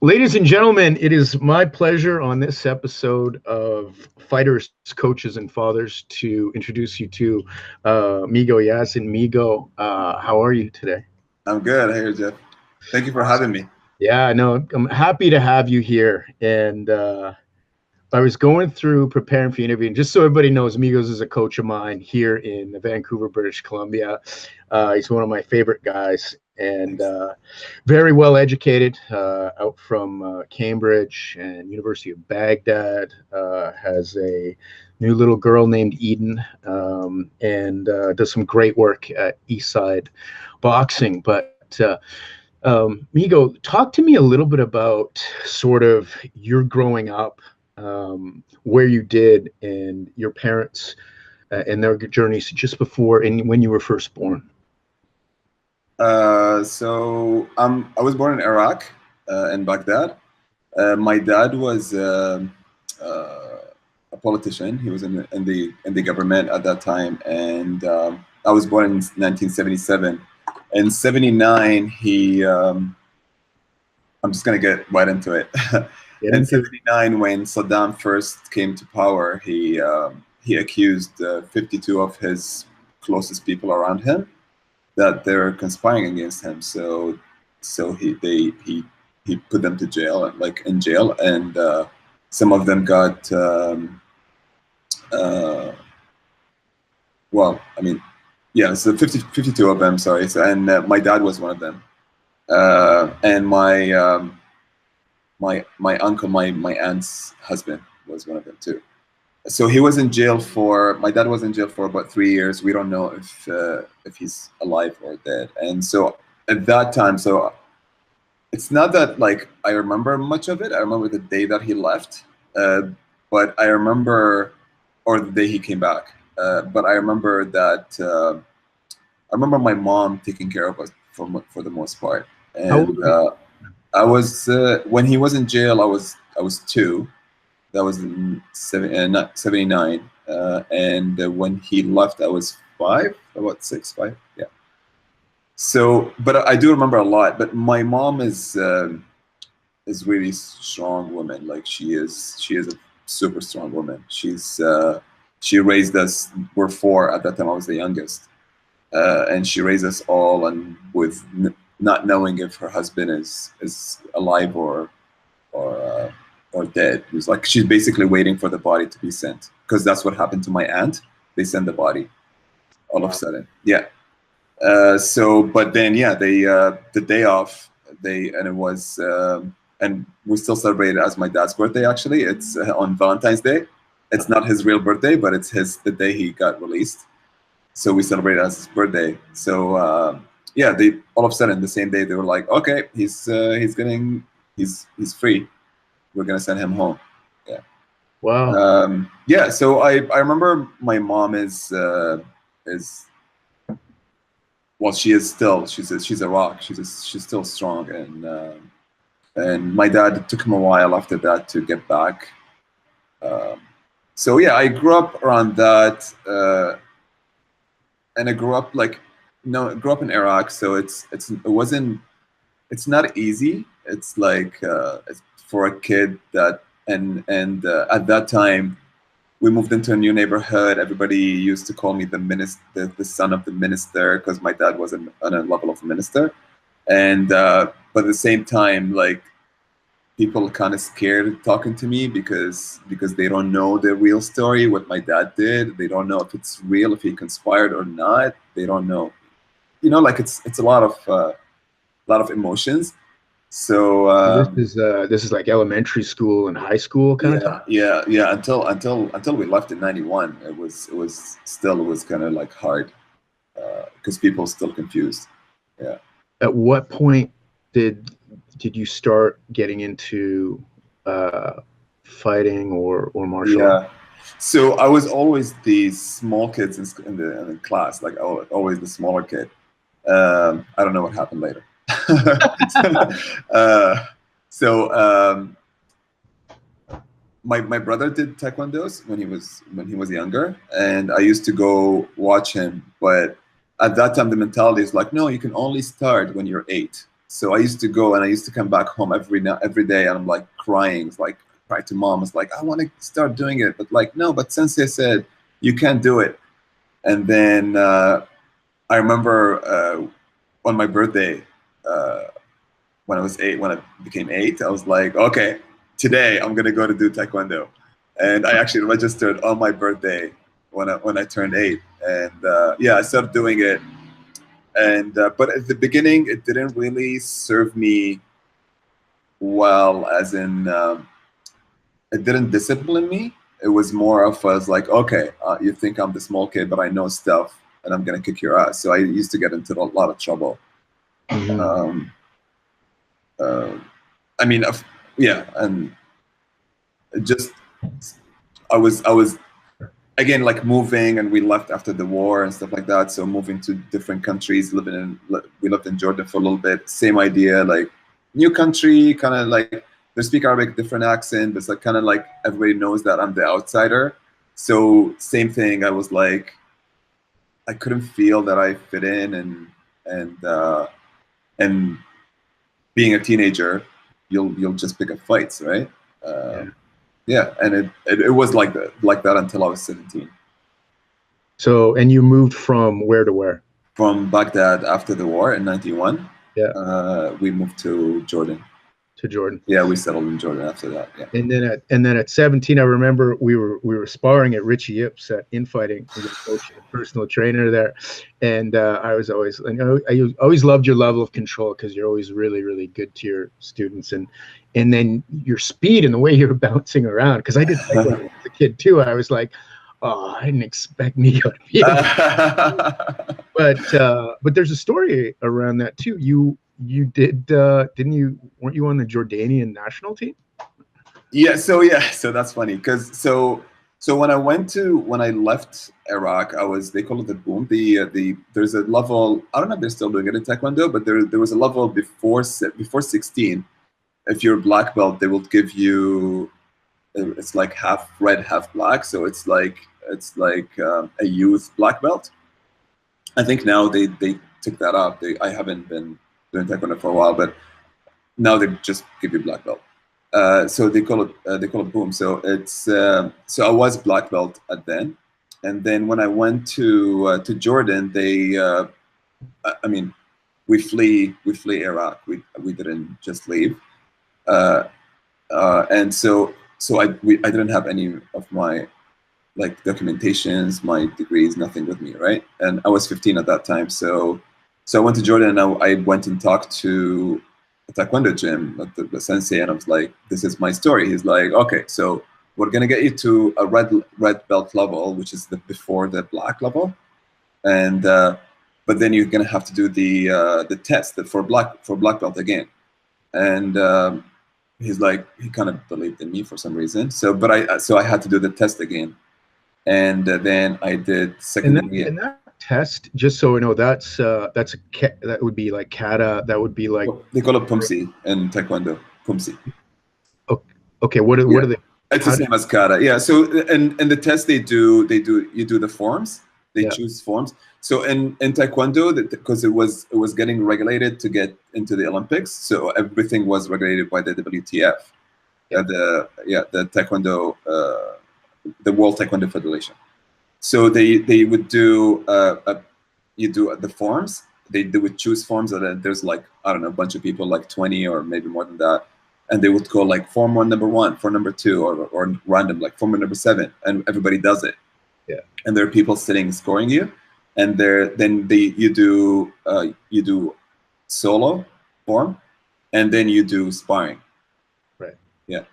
Ladies and gentlemen, it is my pleasure on this episode of Fighters, Coaches, and Fathers to introduce you to Meego Yassin. Meego, how are you today? I'm good. Hey, Jeff. Thank you for having me. Yeah, no, I'm happy to have you here. And I was going through preparing for the interview, and just so everybody knows, Migos is a coach of mine here in Vancouver, British Columbia. He's one of my favorite guys, and Thanks. very well educated, out from Cambridge and University of Baghdad. Has a new little girl named Eden, and does some great work at Eastside boxing. But Migo, talk to me a little bit about sort of your growing up, where you did, and your parents and their journeys just before and when you were first born. I was born in Iraq, in Baghdad. My dad was a politician. He was in the government at that time, and I was born in 1977. In '79, I'm just gonna get right into it. In '79, when Saddam first came to power, he accused 52 of his closest people around him that they're conspiring against him. So he put them to jail, like in jail, and some of them got well, I mean, yeah, so 52 of them, sorry. So, and my dad was one of them, and my uncle, my aunt's husband was one of them too. So he was in jail for, my dad was in jail for about 3 years. We don't know if he's alive or dead. And so at that time, so it's not that like I remember much of it. I remember the day that he left, but I remember, or the day he came back. But I remember that I remember my mom taking care of us for the most part. And I was when he was in jail, I was 2. That was in not 79, and when he left, I was 5, about 6, 5, yeah. So, but I do remember a lot. But my mom is really strong woman. Like she is a super strong woman. She raised us. We're 4 at that time. I was the youngest, and she raised us all, and with not knowing if her husband is alive or dead. It was like she's basically waiting for the body to be sent, because that's what happened to my aunt. They sent the body all of a sudden. Yeah. So, but then yeah, they the day off, and it was and we still celebrate it as my dad's birthday. Actually, it's on Valentine's Day. It's not his real birthday, but it's the day he got released. So we celebrate it as his birthday. So yeah, they all of a sudden the same day they were like, okay, he's free. We're gonna send him home. Yeah. Wow. Yeah. So I remember my mom is well, she is still, she's a rock. She's still strong, and my dad, took him a while after that to get back. So yeah, I grew up around that, and I grew up like, I grew up in Iraq, so it's not easy. It's like it's for a kid that, and at that time we moved into a new neighborhood. Everybody used to call me the son of the minister, because my dad was on a level of a minister, and but at the same time, like, people kind of scared talking to me because they don't know the real story, what my dad did. They don't know if it's real, if he conspired or not. They don't know, like it's a lot of emotions. So This is like elementary school and high school kind of time. Yeah. Until we left in '91, it was kind of like hard, because people are still confused. Yeah. At what point did you start getting into fighting or martial arts? So I was always the small kids in the class, like always the smaller kid. I don't know what happened later. So my brother did taekwondos when he was younger, and I used to go watch him. But at that time, the mentality is like, no, you can only start when you're 8. So I used to go and I used to come back home every day, and I'm like crying, like cry to mom. It's like, I want to start doing it, but like, no, but Sensei said you can't do it. And then I remember on my birthday, when I was 8, when I became 8, I was like, okay, today I'm gonna go to do Taekwondo, and I actually registered on my birthday when I turned 8, and yeah, I started doing it. And but at the beginning, it didn't really serve me well, as in it didn't discipline me. It was more of as like, okay, you think I'm the small kid, but I know stuff, and I'm gonna kick your ass. So I used to get into a lot of trouble. Um, I mean, yeah, and just I was again like moving, and we left after the war and stuff like that. So moving to different countries, we lived in Jordan for a little bit. Same idea, like new country, kind of like they speak Arabic, different accent, but it's like kind of like everybody knows that I'm the outsider. So same thing. I was like, I couldn't feel that I fit in, and being a teenager, you'll just pick up fights, right? Yeah. Yeah, and it was like that until I was 17. So, and you moved from where to where? From Baghdad after the war in 91, Yeah, we moved to Jordan. to Jordan. Yeah, we settled in Jordan after that. Yeah. And then at 17, I remember we were sparring at Ritchie at Infighting. He was a personal trainer there, and I was always, I always loved your level of control, because you're always really, really good to your students, and then your speed and the way you're bouncing around. Because I did Taekwondo as a kid too. I was like, oh, I didn't expect Meego to be able to. But there's a story around that too. You did, didn't you? Weren't you on the Jordanian national team? Yeah, so that's funny, because so when I left Iraq, they call it the boom. There's a level, I don't know if they're still doing it in Taekwondo, but there was a level before 16. If you're black belt, they will give you, it's like half red, half black. So it's like a youth black belt. I think now they took that off. I haven't been doing Taekwondo for a while, but now they just give you black belt. So they call it boom. So it's so I was black belt at then, and then when I went to Jordan, I mean, we flee Iraq. We didn't just leave, and so I didn't have any of my like documentations, my degrees, nothing with me, right? And I was 15 at that time, so I went to Jordan, and I went and talked to a Taekwondo gym, the sensei, and I was like, this is my story. He's like, okay, so we're gonna get you to a red belt level, which is before the black level, and but then you're gonna have to do the test for black belt again. And he's like, he kind of believed in me for some reason. So I had to do the test again, and then I did second year. And that test, just so we know, that would be like kata. That would be like, they call it pumsi in Taekwondo. Pumsi. Okay, what are they? It's the same as kata. Yeah. So and the test you do the forms. They choose forms. So in Taekwondo, because it was getting regulated to get into the Olympics, so everything was regulated by the WTF, the Taekwondo, the World Taekwondo Federation. So they would do you do the forms. They would choose forms that there's like, I don't know, a bunch of people, like 20 or maybe more than that, and they would go like form number 1, form number 2, or random, like form number 7, and everybody does it. Yeah. And there are people sitting scoring you, and you do solo form, and then you do sparring. Right. Yeah.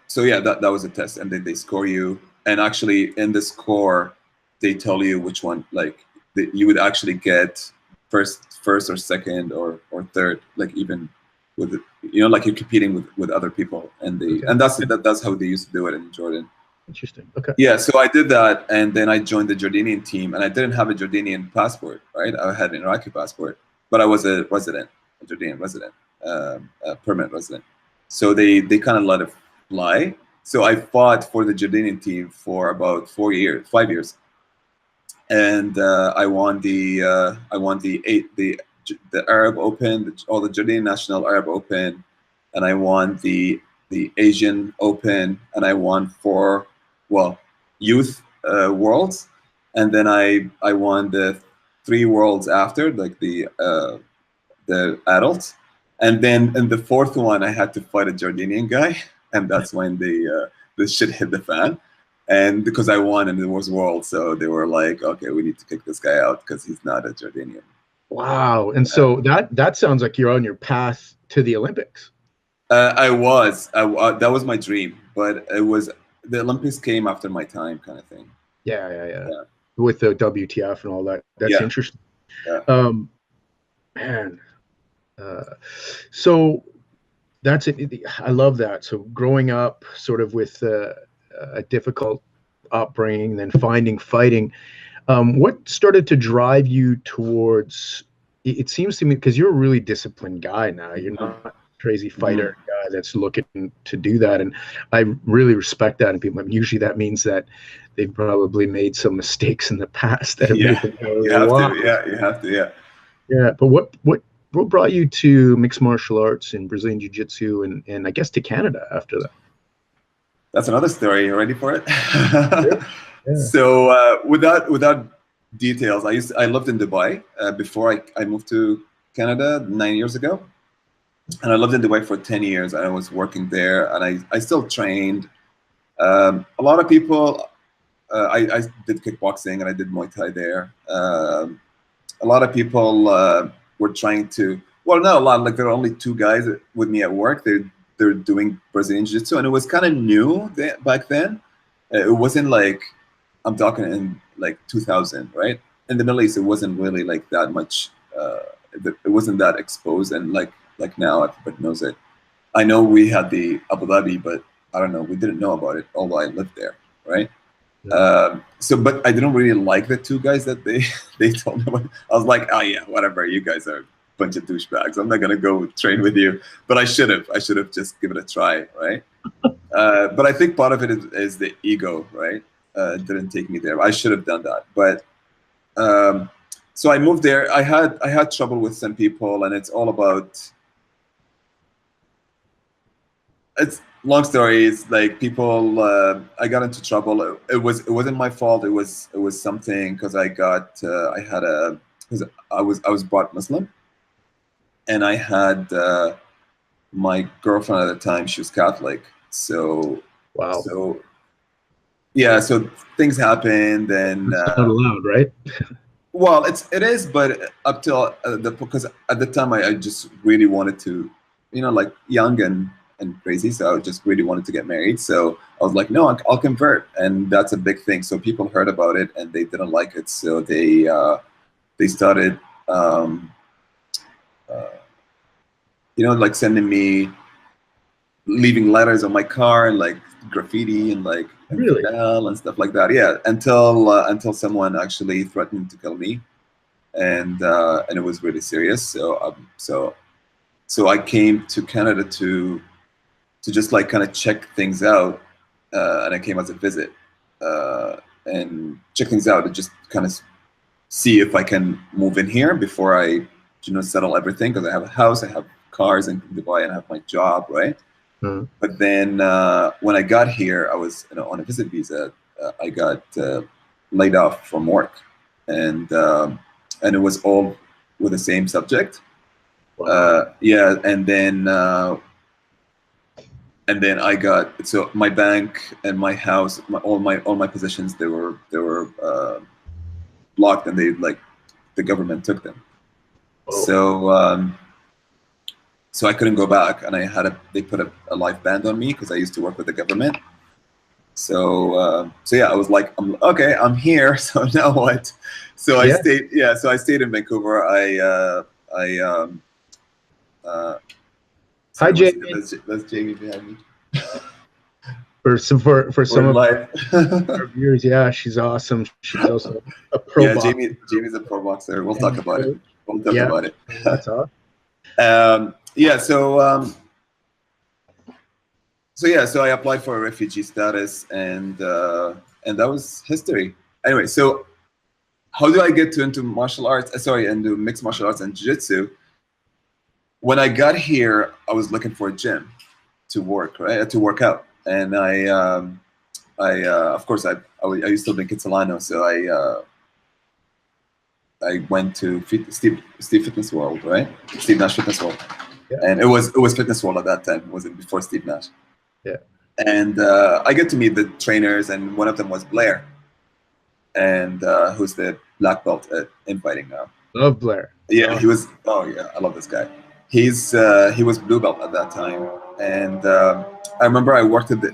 So yeah, that was a test, and then they score you. And actually, in the score, they tell you which one, like you would actually get first or second or third, like even with like you're competing with other people, and that's how they used to do it in Jordan. Interesting. Okay. Yeah, so I did that, and then I joined the Jordanian team, and I didn't have a Jordanian passport, right? I had an Iraqi passport, but I was a Jordanian resident, a permanent resident. So they kind of let it fly. So I fought for the Jordanian team for about 5 years, and I won the the Arab Open, or the Jordanian National Arab Open, and I won the Asian Open, and I won 4 youth worlds, and then I won the 3 worlds after, like the adults, and then in the 4th one I had to fight a Jordanian guy, and that's when the shit hit the fan. And because I won and it was world, so they were like, okay, we need to kick this guy out because he's not a Jordanian. Wow. And so that sounds like you're on your path to the Olympics. I was. That was my dream, but it was the Olympics came after my time, kind of thing. Yeah. With the WTF and all that. That's interesting. Yeah. Man. So that's it. I love that. So growing up sort of with a difficult upbringing, then finding fighting. What started to drive you towards? It seems to me, because you're a really disciplined guy now. You're not a crazy fighter guy that's looking to do that, and I really respect that in people. I mean, usually that means that they've probably made some mistakes in the past that have made them you have to. Yeah, but what brought you to mixed martial arts and Brazilian Jiu-Jitsu and I guess to Canada after that? That's another story. You ready for it? Yeah. So without details, I lived in Dubai before I moved to Canada 9 years ago, and I lived in Dubai for 10 years. And I was working there, and I still trained. A lot of people. I did kickboxing and I did Muay Thai there. A lot of people were trying to. Well, not a lot. Like there were only 2 guys with me at work. They're doing Brazilian Jiu-Jitsu, and it was kind of new back then. It wasn't like, I'm talking in like 2000, right? In the Middle East, it wasn't really like that much. It wasn't that exposed, and like now, everybody knows it. I know we had the Abu Dhabi, but I don't know. We didn't know about it, although I lived there, right? Yeah. But I didn't really like the 2 guys that they told me about. I was like, oh yeah, whatever. You guys are a bunch of douchebags. I'm not gonna go train with you. But I should have just given it a try, right? But I think part of it is the ego, right? Didn't take me there. I should have done that. But so I moved there. I had trouble with some people, and it's all about. It's long story. It's like people. I got into trouble. It wasn't my fault. It was something because because I was brought Muslim, and I had my girlfriend at the time. She was Catholic, so Wow. So yeah, so things happened, and It's not allowed, right? well, it is, but up till because at the time I just really wanted to, like young and crazy, so I just really wanted to get married. So I was like, no, I'll convert, and that's a big thing. So people heard about it and they didn't like it, so they started, like sending me, leaving letters on my car and like graffiti and like Really? and stuff like that. Yeah, until someone actually threatened to kill me, and it was really serious. So I came to Canada to just like kind of check things out, and I came as a visit and check things out and just kind of see if I can move in here before I settle everything, because I have a house, I have cars in Dubai, and I have my job, right? Mhm. But then when I got here, I was on a visit visa. I got laid off from work, and it was all with the same subject. Wow. Yeah, and then I got, so my bank and my house, all my possessions, they were blocked, and the government took them. Oh. So I couldn't go back, and they put a life ban on me because I used to work with the government. So yeah, I was like, I'm here. So now what? So I stayed. Yeah, so I stayed in Vancouver. Hi, Sorry, Jamie. that's Jamie behind me. For some of life. our viewers, yeah, she's awesome. She's also a pro. Yeah, Jamie's a pro boxer. We'll talk about it. That's awesome. Yeah, so I applied for a refugee status, and that was history. Anyway, so how do I get into martial arts? Sorry, into mixed martial arts and jiu-jitsu. When I got here, I was looking for a gym to work, right? To work out, and of course, I used to live in Kitsilano, so I went to Steve Fitness World, right? Steve Nash Fitness World, Yeah. and it was Fitness World at that time. It wasn't before Steve Nash. Yeah. And I get to meet the trainers, and one of them was Blair, and who's the black belt at Infighting now. Love Blair. Yeah, he was. Oh yeah, I love this guy. He was blue belt at that time, and I remember I worked at the.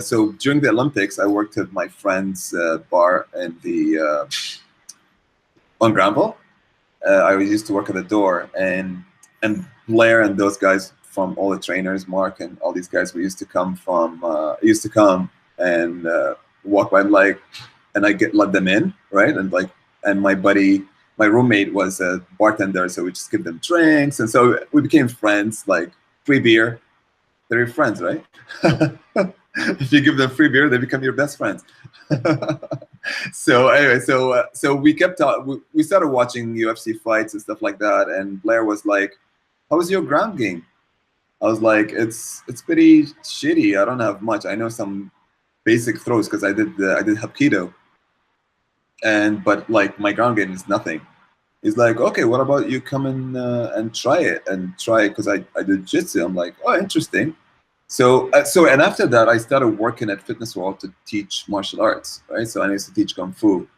So during the Olympics, I worked at my friend's bar in the on Granville. I used to work at the door, and Blair and those guys from all the trainers, Mark and all these guys, we used to come and walk by, like, and I let them in, right? And like, and my roommate was a bartender, so we just give them drinks, and so we became friends. Like, free beer, they're your friends, right? If you give them free beer, they become your best friends. So anyway, so we kept we started watching UFC fights and stuff like that, and Blair was like, "How was your ground game?" I was like, "It's pretty shitty. I don't have much. I know some basic throws because I did Hapkido, but like my ground game is nothing." He's like, "Okay, what about you come in and try it because I did jiu-jitsu." I'm like, "Oh, interesting." So and after that, I started working at Fitness World to teach martial arts, right? So I used to teach Kung Fu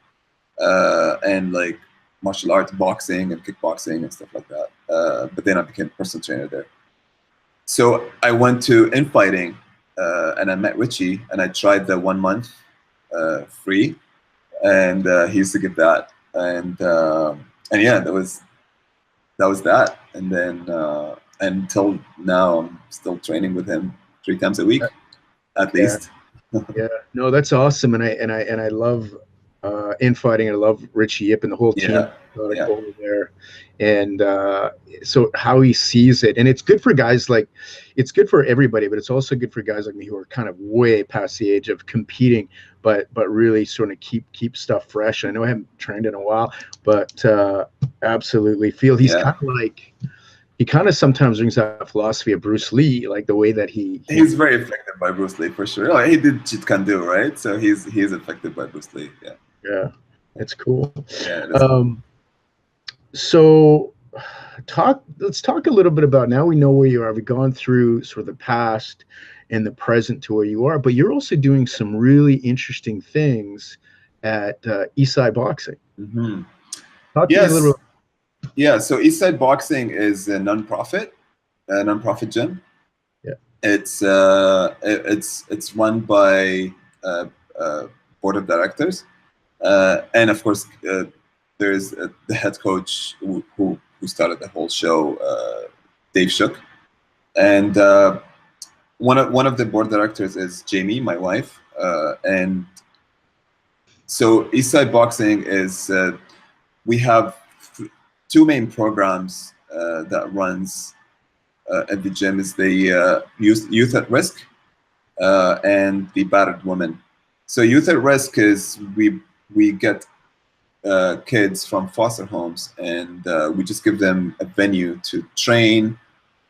and like martial arts, boxing and kickboxing and stuff like that. But then I became a personal trainer there. So I went to Infighting and I met Ritchie, and I tried the 1 month free, and he used to give that, and yeah, that was that, and then until now, I'm still training with him 3 times a week, at least. Yeah, no, that's awesome, and I love Infighting. I love Richie Yip and the whole team over there, and so how he sees it, and it's good for guys like, it's good for everybody, but it's also good for guys like me who are kind of way past the age of competing, but really sort of keep stuff fresh. I know I haven't trained in a while, but absolutely feel he's kind of like. He kind of sometimes brings that philosophy of Bruce Lee, like the way that he's very affected by Bruce Lee, for sure. Oh, he did Jeet Kune Do, right? So he's affected by Bruce Lee. Yeah. Yeah, it's cool. Yeah. Cool. So let's talk a little bit about, now we know where you are. We've gone through sort of the past and the present to where you are, but you're also doing some really interesting things at Eastside Boxing. Mm-hmm. Talk to me a little bit. Yeah, so Eastside Boxing is a nonprofit gym. Yeah, it's run by board of directors, and of course there's the head coach who started the whole show, Dave Shook, and one of the board directors is Jamie, my wife, and so Eastside Boxing is we have 2 main programs that runs at the gym. Is the youth at risk and the battered women. So youth at risk is we get kids from foster homes, and we just give them a venue to train,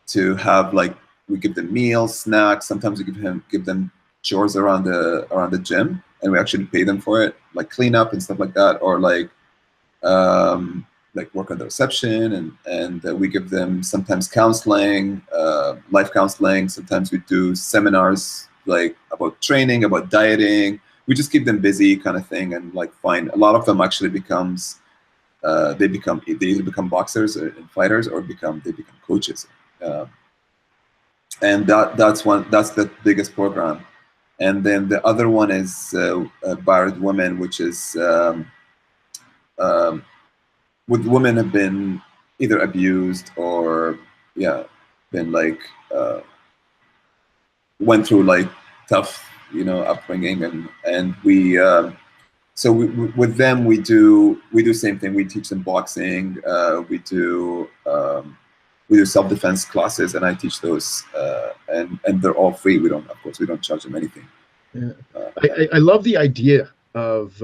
to have, like, we give them meals, snacks. Sometimes we give them chores around the gym, and we actually pay them for it, like cleanup and stuff like that, or like work on the reception, and we give them sometimes counseling, life counseling. Sometimes we do seminars like about training, about dieting. We just keep them busy, kind of thing, and like find a lot of them actually becomes they either become boxers and fighters, or they become coaches, and that's the biggest program. And then the other one is Battered Women, which is with women have been either abused or been like went through like tough upbringing, and we with them we do same thing. We teach them boxing. We do self-defense classes, and I teach those, and they're all free. We don't charge them anything. Yeah. I love the idea of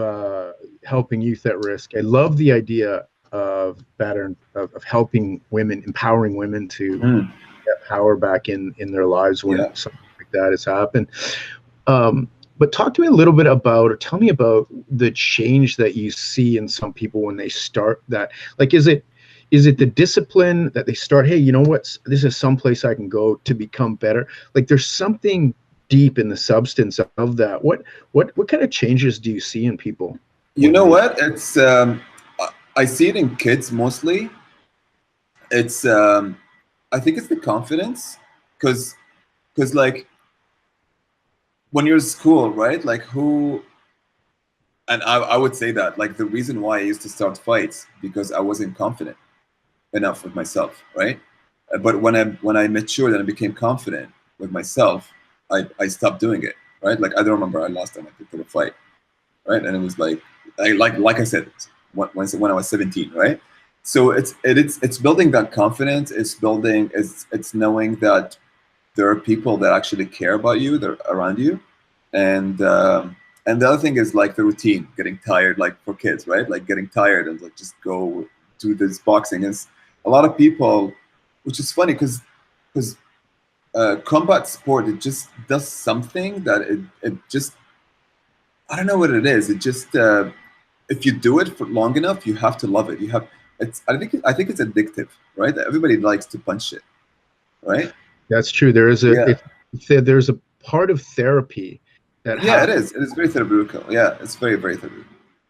helping youth at risk. I love the idea of helping women, empowering women to get power back in their lives when something like that has happened. But talk to me a little bit about, or tell me about the change that you see in some people when they start that. Like, is it the discipline that they start, hey, you know what, this is someplace I can go to become better? Like, there's something deep in the substance of that. What kind of changes do you see in people? You know what? It's I see it in kids mostly. It's I think it's the confidence, because like when you're in school, right? Like and I would say that, like, the reason why I used to start fights because I wasn't confident enough with myself, right? But when I matured and I became confident with myself, I stopped doing it, right? Like, I don't remember the last time I did a fight, right? And it was like I said, when I was 17, right? So it's building that confidence. It's knowing that there are people that actually care about you, that are around you, and the other thing is, like, the routine, getting tired, like for kids, right? Like getting tired and, like, just go do this boxing. And a lot of people, which is funny because combat sport, it just does something that it just, I don't know what it is. It just if you do it for long enough, you have to love it. I think it's addictive, right? Everybody likes to punch it, right? That's true. There is there's a part of therapy that happens. It is very therapeutical. Yeah, it's very, very therapeutical.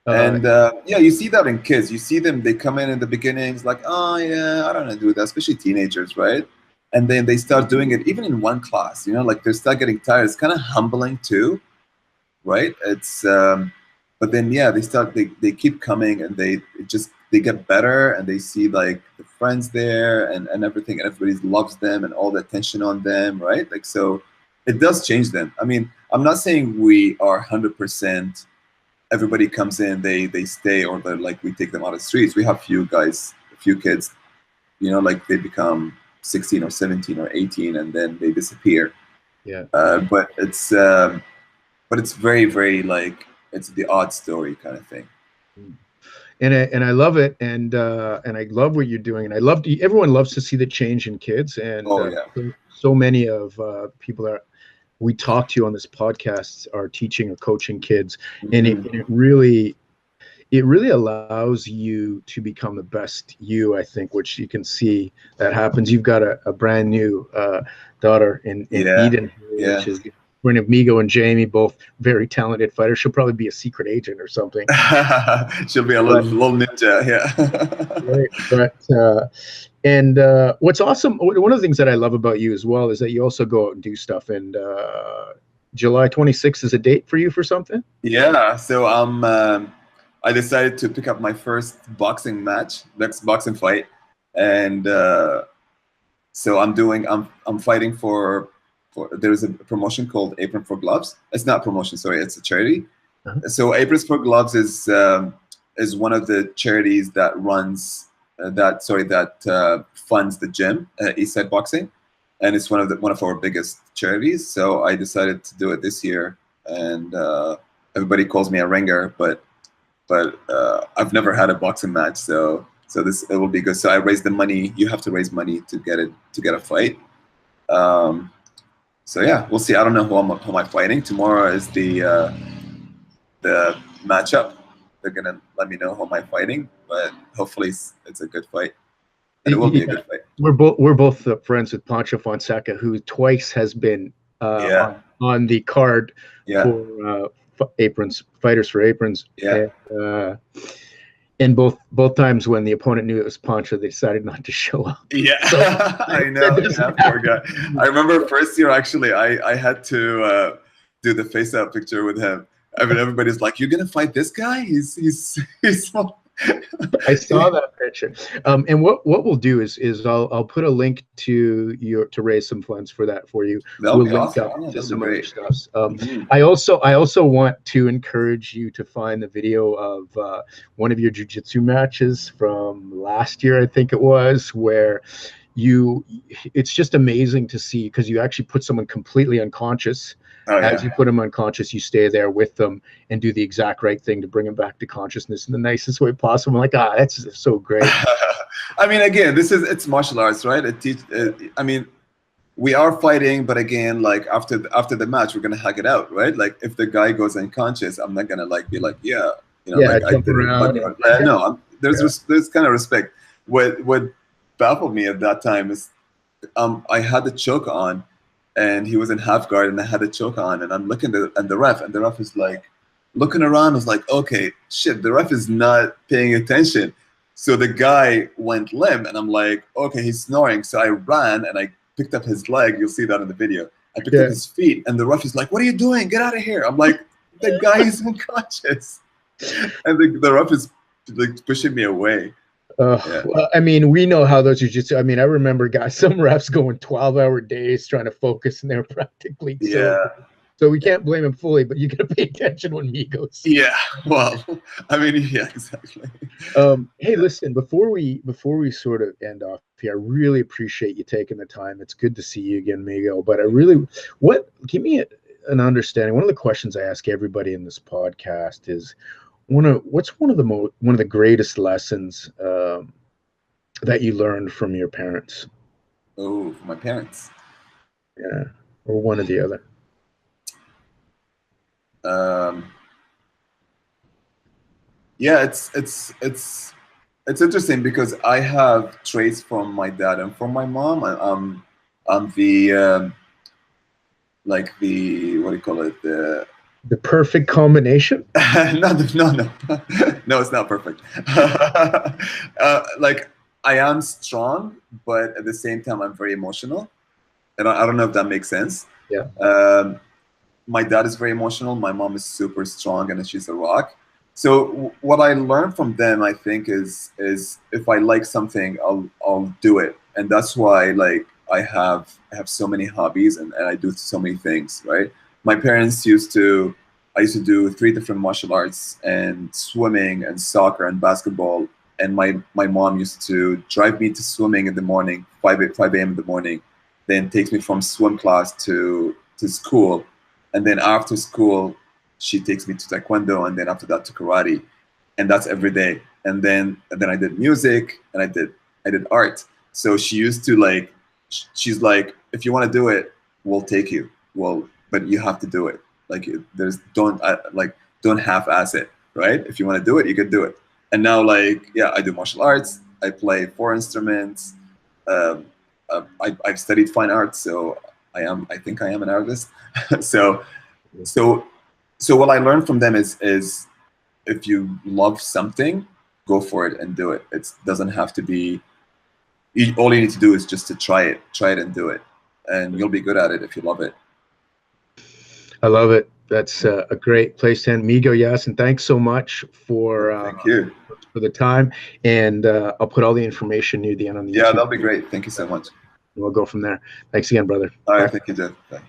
And you see that in kids. You see them, they come in the beginnings like, oh yeah, I don't know how to do that, especially teenagers, right? And then they start doing it even in one class, like they start getting tired. It's kind of humbling too, right? It's but then they keep coming, and they get better, and they see, like, the friends there and everything, and everybody loves them and all the attention on them, right? Like, so it does change them. I mean, I'm not saying we are 100%. Everybody comes in, they stay, or they're like, we take them out of the streets. We have few kids, like they become 16 or 17 or 18, and then they disappear. Yeah. But it's very, very, like, it's the odd story kind of thing. And I love it, and I love what you're doing, and everyone loves to see the change in kids, and so many of people that we talk to on this podcast are teaching or coaching kids, and it really allows you to become the best you, I think, which you can see that happens. You've got a brand new daughter in Eden, which is one of Meego and Jamie, both very talented fighters. She'll probably be a secret agent or something. She'll be a little ninja, yeah. Right, but and what's awesome, one of the things that I love about you as well is that you also go out and do stuff. And July 26th is a date for you for something? Yeah, so I decided to pick up my first boxing match, next boxing fight, and so I'm fighting for there's a promotion called Aprons for Gloves. It's not promotion, sorry, it's a charity. So Aprons for Gloves is one of the charities that runs that funds the gym, Eastside Boxing, and it's one of our biggest charities. So I decided to do it this year, and everybody calls me a ringer, but I've never had a boxing match, so it will be good. So I raised the money. You have to raise money to get a fight. So yeah, we'll see. I don't know who I'm fighting. Tomorrow is the matchup. They're gonna let me know who I'm fighting, but hopefully it's a good fight. And it will be a good fight. We're both friends with Pancho Fonseca, who twice has been on the card for Aprons, Fighters for Aprons. Yeah. And both times when the opponent knew it was Pancho, they decided not to show up. Yeah, so, I know. Yeah, poor guy. I remember first year, actually, I had to do the face-out picture with him. I mean, everybody's like, "You're gonna fight this guy? He's small." I saw that picture. And what we'll do is I'll put a link to raise some funds for that for you. That'll we'll be link awesome. up to some other stuff. I also want to encourage you to find the video of one of your jiu-jitsu matches from last year, I think it was, where it's just amazing to see, because you actually put someone completely unconscious Oh As yeah. you put them unconscious, you stay there with them and do the exact right thing to bring them back to consciousness in the nicest way possible. I'm like, that's so great. I mean, again, it's martial arts, right? I mean, we are fighting, but again, like after the match, we're gonna hug it out, right? Like if the guy goes unconscious, I'm not gonna like be like, yeah, Yeah, like I jump did it, but around. no, there's kind of respect. What baffled me at that time is, I had the choke on, and he was in half guard, and I had the choke on, and I'm looking at the ref, and the ref is like looking around. I was like, okay, shit, the ref is not paying attention. So the guy went limp, and I'm like, okay, he's snoring. So I ran and I picked up his leg. You'll see that in the video. I picked up his feet, and the ref is like, "What are you doing? Get out of here!" I'm like, "The guy is unconscious," and the ref is like pushing me away. Yeah. Well, I mean, we know how those jiu-jitsu. I mean, I remember some refs going 12-hour days trying to focus, and they're practically so we can't blame him fully, but you got to pay attention when Meego's. Yeah. Well, I mean, yeah, exactly. Hey, listen, before we sort of end off here, I really appreciate you taking the time. It's good to see you again, Meego. But give me an understanding. One of the questions I ask everybody in this podcast is, what's one of the greatest lessons that you learned from your parents? Oh, my parents. Yeah, or one or the other. Yeah, it's interesting because I have traits from my dad and from my mom. I'm the like the, what do you call it, the perfect combination? no, it's not perfect. Like I am strong, but at the same time I'm very emotional, and I don't know if that makes sense. Yeah. My dad is very emotional. My mom is super strong, and she's a rock. So what I learned from them, I think, is if I like something, I'll do it, and that's why like I have so many hobbies, and I do so many things. Right? My parents I used to do 3 different martial arts, and swimming, and soccer, and basketball. And my mom used to drive me to swimming in the morning, 5 a.m. in the morning, then takes me from swim class to school. And then after school, she takes me to Taekwondo, and then after that to karate, and that's every day. And then I did music, and I did art. So she used to like, she's like, if you want to do it, we'll take you. Well, but you have to do it. Like don't half-ass it, right? If you want to do it, you can do it. And now, like, yeah, I do martial arts. I play 4 instruments. I've studied fine art, so I think I am an artist. So what I learned from them is if you love something, go for it and do it. It doesn't have to be, all you need to do is just to try it and do it, and you'll be good at it if you love it. I love it. That's a great place to end. Meego Yassin, thanks so much for thank you for the time, and I'll put all the information near the end on the YouTube. YouTube. That'll be great. Thank you so much. We'll go from there. Thanks again, brother. All right, thank you, Jeff. Bye.